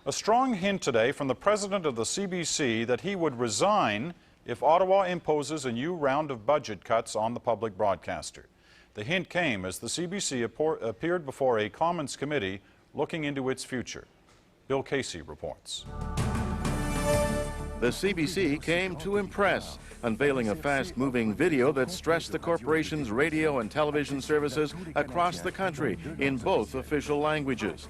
A strong hint today from the president of the CBC that he would resign if Ottawa imposes a new round of budget cuts on the public broadcaster. The hint came as the CBC appeared before a Commons committee looking into its future. Bill Casey reports. The CBC came to impress, unveiling a fast-moving video that stressed the corporation's radio and television services across the country in both official languages.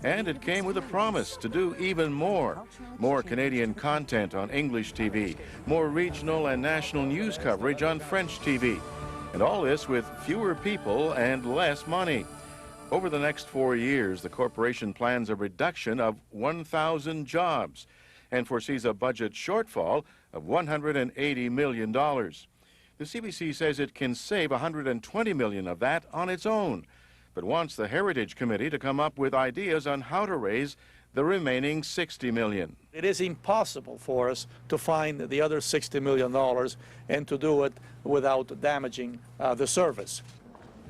And it came with a promise to do even more. More Canadian content on English TV, more regional and national news coverage on French TV. And all this with fewer people and less money. Over the next 4 years, the corporation plans a reduction of 1,000 jobs and foresees a budget shortfall of $180 million. The CBC says it can save $120 million of that on its own, but wants the Heritage Committee to come up with ideas on how to raise the remaining $60 million. It is impossible for us to find the other $60 million and to do it without damaging the service.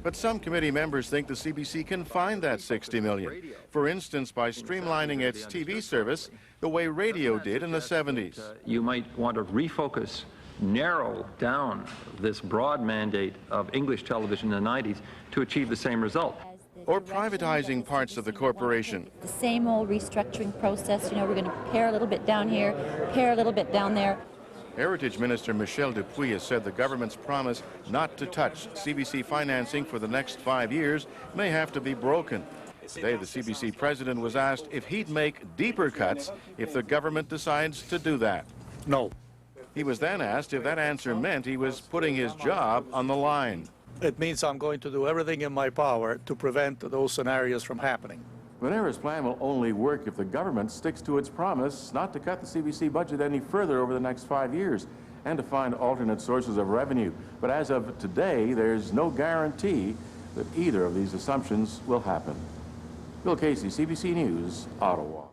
But some committee members think the CBC can find that $60 million, for instance, by streamlining its TV service the way radio did in the 70s. You might want to refocus, narrow down this broad mandate of English television in the 90s to achieve the same result. Or privatizing parts of the corporation. The same old restructuring process, we're going to pare a little bit down here, pare a little bit down there. Heritage Minister Michel Dupuis has said the government's promise not to touch CBC financing for the next 5 years may have to be broken. Today, the CBC president was asked if he'd make deeper cuts if the government decides to do that. No. He was then asked if that answer meant he was putting his job on the line. It means I'm going to do everything in my power to prevent those scenarios from happening. But Era's plan will only work if the government sticks to its promise not to cut the CBC budget any further over the next 5 years and to find alternate sources of revenue. But as of today, there's no guarantee that either of these assumptions will happen. Bill Casey, CBC News, Ottawa.